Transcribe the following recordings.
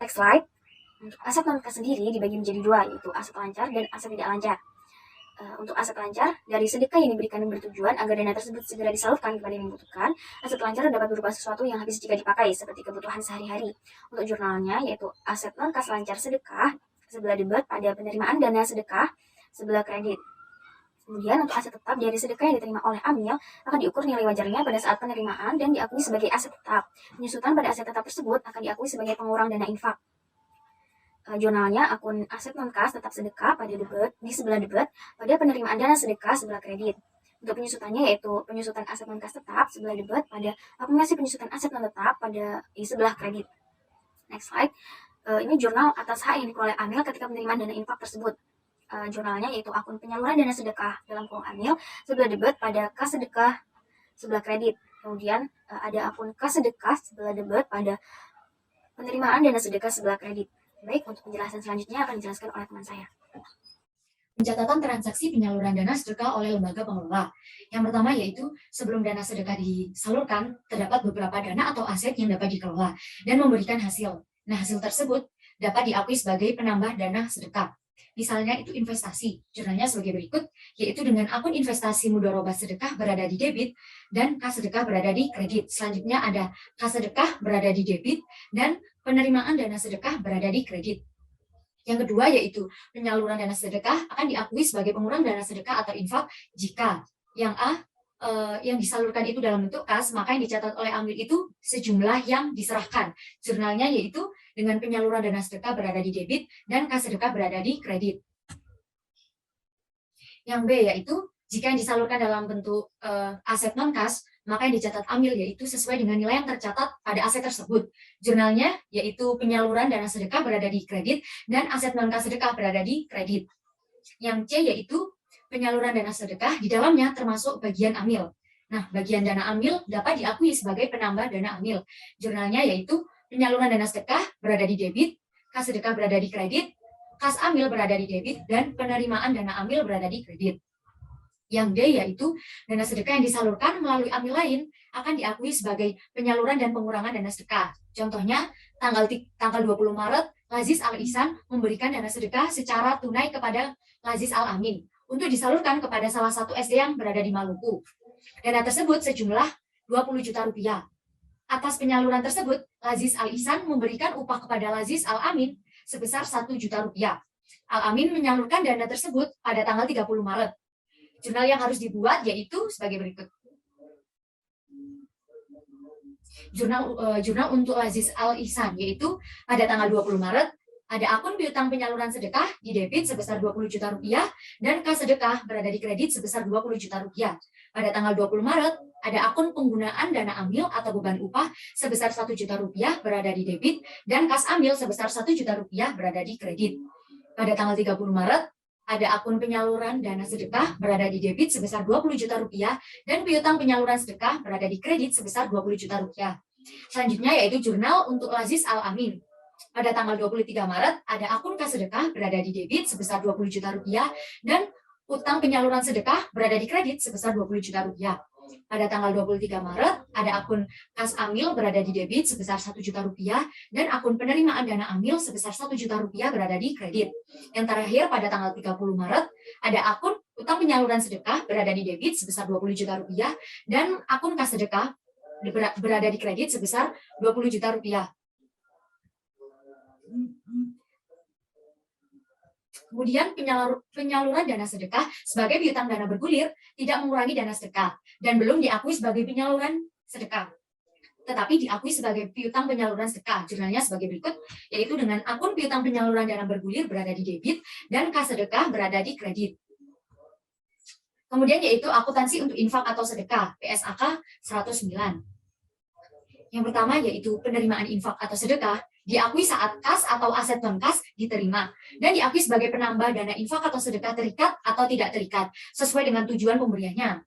Next slide. Untuk aset non-kas sendiri dibagi menjadi dua, yaitu aset lancar dan aset tidak lancar. Untuk aset lancar, dari sedekah yang diberikan bertujuan agar dana tersebut segera disalurkan kepada yang membutuhkan. Aset lancar dapat berupa sesuatu yang habis jika dipakai, seperti kebutuhan sehari-hari. Untuk jurnalnya, yaitu aset non-kas lancar sedekah, sebelah debit pada penerimaan dana sedekah, sebelah kredit. Kemudian untuk aset tetap dari sedekah yang diterima oleh amil akan diukur nilai wajarnya pada saat penerimaan dan diakui sebagai aset tetap. Penyusutan pada aset tetap tersebut akan diakui sebagai pengurang dana infak. Jurnalnya akun aset non-kas tetap sedekah pada debit di sebelah debit pada penerimaan dana sedekah sebelah kredit. Untuk penyusutannya yaitu penyusutan aset non-kas tetap sebelah debit pada akumulasi penyusutan aset non tetap pada di sebelah kredit. Next slide. Ini jurnal atas hak yang dikelola amil ketika penerimaan dana infak tersebut. Jurnalnya yaitu akun penyaluran dana sedekah dalam kolom amil sebelah debit pada kas sedekah sebelah kredit. Kemudian ada akun kas sedekah sebelah debit pada penerimaan dana sedekah sebelah kredit. Baik, untuk penjelasan selanjutnya akan dijelaskan oleh teman saya. Pencatatan transaksi penyaluran dana sedekah oleh lembaga pengelola. Yang pertama yaitu sebelum dana sedekah disalurkan, terdapat beberapa dana atau aset yang dapat dikelola dan memberikan hasil. Nah, hasil tersebut dapat diakui sebagai penambah dana sedekah. Misalnya itu investasi. Jurnalnya sebagai berikut, yaitu dengan akun investasi mudharabah sedekah berada di debit dan kas sedekah berada di kredit. Selanjutnya ada kas sedekah berada di debit dan penerimaan dana sedekah berada di kredit. Yang kedua yaitu penyaluran dana sedekah akan diakui sebagai pengurang dana sedekah atau infak jika yang A yang disalurkan itu dalam bentuk kas, maka yang dicatat oleh amil itu sejumlah yang diserahkan. Jurnalnya yaitu dengan penyaluran dana sedekah berada di debit dan kas sedekah berada di kredit. Yang B yaitu jika yang disalurkan dalam bentuk aset non-kas, maka yang dicatat amil yaitu sesuai dengan nilai yang tercatat pada aset tersebut. Jurnalnya yaitu penyaluran dana sedekah berada di kredit dan aset non-kas sedekah berada di kredit. Yang C yaitu penyaluran dana sedekah di dalamnya termasuk bagian amil. Nah, bagian dana amil dapat diakui sebagai penambah dana amil. Jurnalnya yaitu penyaluran dana sedekah berada di debit, kas sedekah berada di kredit, kas amil berada di debit, dan penerimaan dana amil berada di kredit. Yang D yaitu dana sedekah yang disalurkan melalui amil lain akan diakui sebagai penyaluran dan pengurangan dana sedekah. Contohnya, tanggal 20 Maret, Lazis Al-Ihsan memberikan dana sedekah secara tunai kepada Lazis Al-Amin untuk disalurkan kepada salah satu SD yang berada di Maluku. Dana tersebut sejumlah 20 juta rupiah. Atas penyaluran tersebut, Lazis Al-Ihsan memberikan upah kepada Lazis Al-Amin sebesar 1 juta rupiah. Al-Amin menyalurkan dana tersebut pada tanggal 30 Maret. Jurnal yang harus dibuat yaitu sebagai berikut. Jurnal untuk Lazis Al-Ihsan yaitu pada tanggal 20 Maret ada akun piutang penyaluran sedekah di debit sebesar 20 juta rupiah dan kas sedekah berada di kredit sebesar 20 juta rupiah. Pada tanggal 20 Maret ada akun penggunaan dana amil atau beban upah sebesar 1 juta rupiah berada di debit dan kas amil sebesar 1 juta rupiah berada di kredit. Pada tanggal 30 Maret ada akun penyaluran dana sedekah berada di debit sebesar 20 juta rupiah dan piutang penyaluran sedekah berada di kredit sebesar 20 juta rupiah. Selanjutnya yaitu jurnal untuk Lazis Al-Amin. Pada tanggal 23 Maret ada akun kas sedekah berada di debit sebesar 20 juta rupiah dan utang penyaluran sedekah berada di kredit sebesar 20 juta rupiah. Pada tanggal 23 Maret ada akun kas amil berada di debit sebesar 1 juta rupiah dan akun penerimaan dana amil sebesar 1 juta rupiah berada di kredit. Yang terakhir pada tanggal 30 Maret ada akun utang penyaluran sedekah berada di debit sebesar 20 juta rupiah dan akun kas sedekah berada di kredit sebesar 20 juta rupiah. Kemudian penyaluran dana sedekah sebagai piutang dana bergulir tidak mengurangi dana sedekah dan belum diakui sebagai penyaluran sedekah, tetapi diakui sebagai piutang penyaluran sedekah. Jurnalnya sebagai berikut, yaitu dengan akun piutang penyaluran dana bergulir berada di debit dan kas sedekah berada di kredit. Kemudian yaitu akuntansi untuk infak atau sedekah, PSAK 109. Yang pertama yaitu penerimaan infak atau sedekah diakui saat kas atau aset non-kas diterima dan diakui sebagai penambah dana infak atau sedekah terikat atau tidak terikat sesuai dengan tujuan pemberiannya.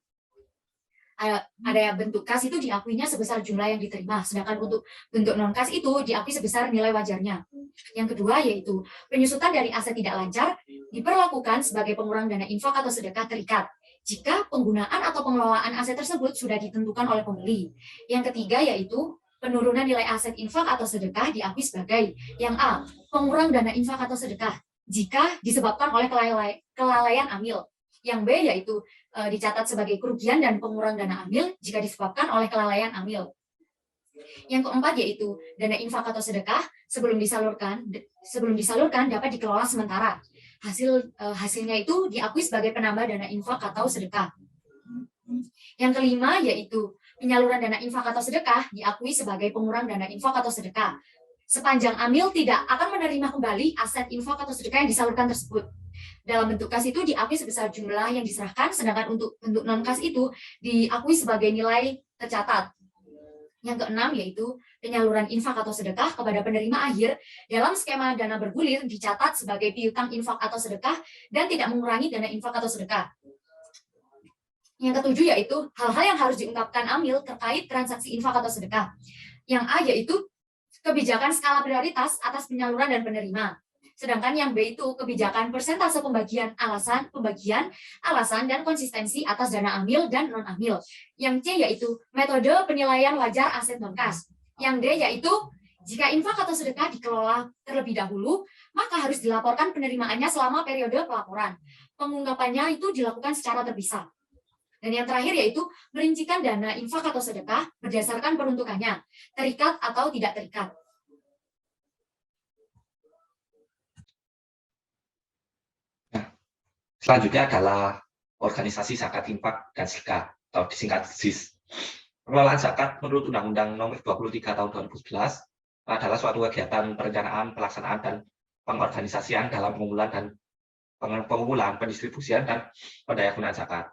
Ada bentuk kas itu diakuinya sebesar jumlah yang diterima, sedangkan untuk bentuk non-kas itu diakui sebesar nilai wajarnya. Yang kedua yaitu penyusutan dari aset tidak lancar diperlakukan sebagai pengurang dana infak atau sedekah terikat jika penggunaan atau pengelolaan aset tersebut sudah ditentukan oleh pembeli. Yang ketiga yaitu penurunan nilai aset infak atau sedekah diakui sebagai yang A, pengurang dana infak atau sedekah jika disebabkan oleh kelalaian amil. Yang B yaitu dicatat sebagai kerugian dan pengurang dana amil jika disebabkan oleh kelalaian amil. Yang keempat yaitu dana infak atau sedekah sebelum disalurkan dapat dikelola sementara. Hasilnya itu diakui sebagai penambah dana infak atau sedekah. Yang kelima yaitu penyaluran dana infak atau sedekah diakui sebagai pengurang dana infak atau sedekah sepanjang amil tidak akan menerima kembali aset infak atau sedekah yang disalurkan tersebut. Dalam bentuk kas itu diakui sebesar jumlah yang diserahkan, sedangkan untuk bentuk non-kas itu diakui sebagai nilai tercatat. Yang keenam yaitu penyaluran infak atau sedekah kepada penerima akhir dalam skema dana bergulir dicatat sebagai piutang infak atau sedekah dan tidak mengurangi dana infak atau sedekah. Yang ketujuh yaitu hal-hal yang harus diungkapkan amil terkait transaksi infak atau sedekah. Yang A yaitu kebijakan skala prioritas atas penyaluran dan penerima. Sedangkan yang B itu kebijakan persentase pembagian alasan dan konsistensi atas dana amil dan non-amil. Yang C yaitu metode penilaian wajar aset non-kas. Yang D yaitu jika infak atau sedekah dikelola terlebih dahulu, maka harus dilaporkan penerimaannya selama periode pelaporan. Pengungkapannya itu dilakukan secara terpisah. Dan yang terakhir yaitu merincikan dana infak atau sedekah berdasarkan peruntukannya, terikat atau tidak terikat. Selanjutnya adalah organisasi zakat infak dan sedekah atau disingkat ZIS. Pengelolaan zakat menurut Undang-Undang Nomor 23 Tahun 2011 adalah suatu kegiatan perencanaan, pelaksanaan, dan pengorganisasian dalam pengumpulan, pendistribusian, dan pendayagunaan zakat.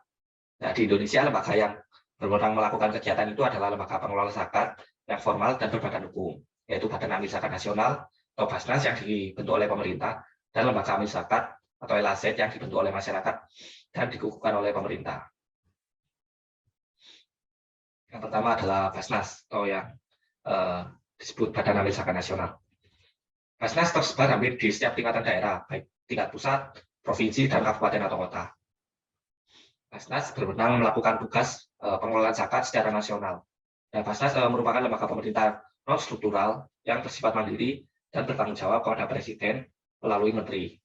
Nah, di Indonesia, lembaga yang berwenang melakukan kegiatan itu adalah lembaga pengelola zakat yang formal dan berbadan hukum, yaitu Badan Amil Zakat Nasional atau Basnas yang dibentuk oleh pemerintah, dan lembaga amil zakat atau LAZ yang dibentuk oleh masyarakat dan dikukuhkan oleh pemerintah. Yang pertama adalah Basnas atau yang disebut Badan Amil Zakat Nasional. Basnas tersebar hampir di setiap tingkatan daerah, baik tingkat pusat, provinsi, dan kabupaten atau kota. Basnas berwenang melakukan tugas pengelolaan zakat secara nasional. Dan Basnas merupakan lembaga pemerintah non struktural yang bersifat mandiri dan bertanggung jawab kepada Presiden melalui Menteri.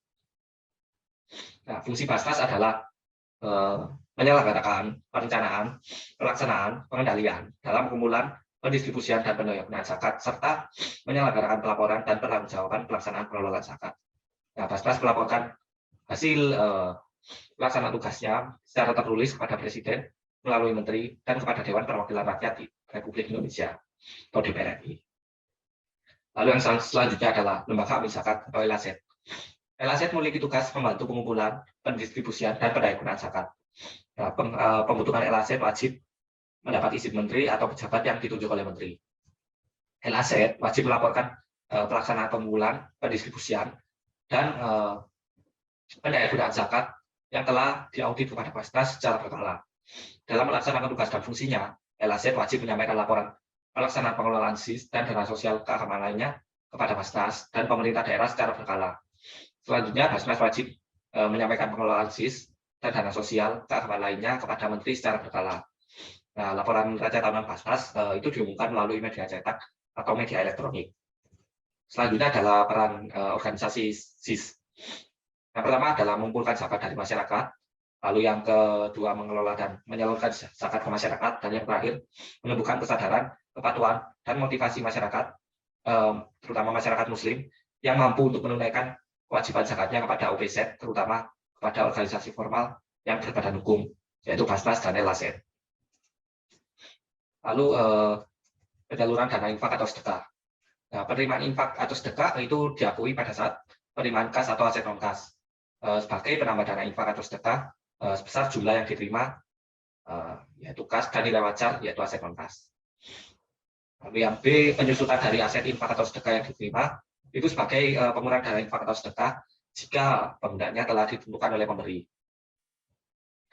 Nah, fungsi Basnas adalah menyelenggarakan perencanaan, pelaksanaan, pengendalian dalam pengumpulan, pendistribusian, dan pendayagunaan zakat, serta menyelenggarakan pelaporan dan pertanggungjawaban pelaksanaan pengelolaan zakat. Nah, Basnas melaporkan hasil pelaksanaan tugasnya secara tertulis kepada Presiden melalui Menteri dan kepada Dewan Perwakilan Rakyat di Republik Indonesia atau DPR RI. Lalu yang selanjutnya adalah Lembaga Amil Zakat atau LAZ. LAZ memiliki tugas membantu pengumpulan, pendistribusian, dan pendayagunaan zakat. Nah, pembentukan LAZ wajib mendapat izin Menteri atau pejabat yang ditunjuk oleh Menteri. LAZ wajib melaporkan pelaksanaan pengumpulan, pendistribusian, dan pendayagunaan zakat yang telah diaudit kepada Basnas secara berkala. Dalam melaksanakan tugas dan fungsinya, LAZ wajib menyampaikan laporan pelaksanaan pengelolaan ZIS dan dana sosial keagamaan lainnya kepada Basnas dan pemerintah daerah secara berkala. Selanjutnya, Basnas wajib menyampaikan pengelolaan ZIS dan dana sosial keagamaan lainnya kepada Menteri secara berkala. Nah, laporan neraca tahunan Basnas itu diumumkan melalui media cetak atau media elektronik. Selanjutnya adalah peran organisasi ZIS. Yang pertama adalah mengumpulkan zakat dari masyarakat, lalu yang kedua mengelola dan menyalurkan zakat ke masyarakat, dan yang terakhir menumbuhkan kesadaran, kepatuhan, dan motivasi masyarakat, terutama masyarakat Muslim, yang mampu untuk menunaikan kewajiban zakatnya kepada OPZ, terutama kepada organisasi formal yang berbadan hukum, yaitu Basnas dan LAZ. Lalu penyaluran dana infak atau sedekah. Nah, penerimaan infak atau sedekah itu diakui pada saat penerimaan kas atau aset non-kas sebagai penambah dana infak atau sedekah sebesar jumlah yang diterima yaitu kas dan nilai wajar yaitu aset non-kas. Lalu yang B, penyusutan dari aset infak atau sedekah yang diterima itu sebagai pengurang dana infak atau sedekah jika penggunaannya telah ditentukan oleh pemberi.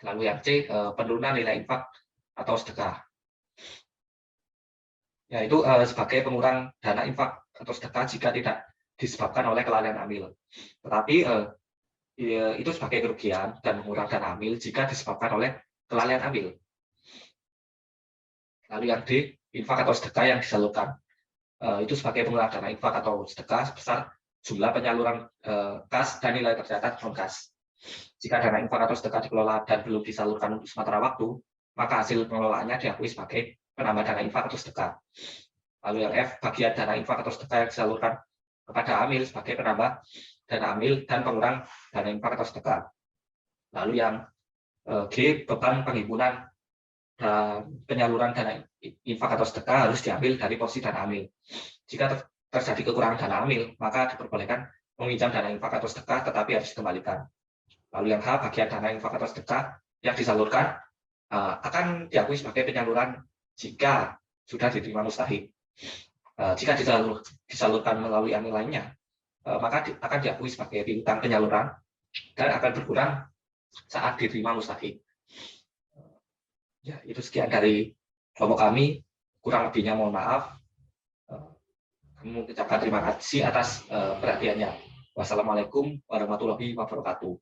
Lalu yang C, penurunan nilai infak atau sedekah, yaitu sebagai pengurang dana infak atau sedekah jika tidak disebabkan oleh kelalaian amil. Tetapi itu sebagai kerugian dan mengurang dana amil jika disebabkan oleh kelalaian amil. Lalu yang D, infak atau sedekah yang disalurkan itu sebagai pengelola dana infak atau sedekah sebesar jumlah penyaluran kas dan nilai tercatat non kas. Jika dana infak atau sedekah dikelola dan belum disalurkan untuk sementara waktu, maka hasil pengelolaannya diakui sebagai penambah dana infak atau sedekah. Lalu yang F, bagian dana infak atau sedekah yang disalurkan kepada amil sebagai penambah dana amil dan pengurang dana infak atau sedekah. Lalu yang G, beban penghimpunan dan penyaluran dana infak atau sedekah harus diambil dari porsi dana amil. Jika terjadi kekurangan dana amil, maka diperbolehkan meminjam dana infak atau sedekah tetapi harus dikembalikan. Lalu yang H, bagian dana infak atau sedekah yang disalurkan akan diakui sebagai penyaluran jika sudah diterima mustahik. Jika disalurkan melalui amil lainnya, maka akan diakui sebagai piutang penyaluran dan akan berkurang saat diterima mustahik. Ya, itu sekian dari kelompok kami. Kurang lebihnya mohon maaf. Kami mengucapkan terima kasih atas perhatiannya. Wassalamualaikum warahmatullahi wabarakatuh.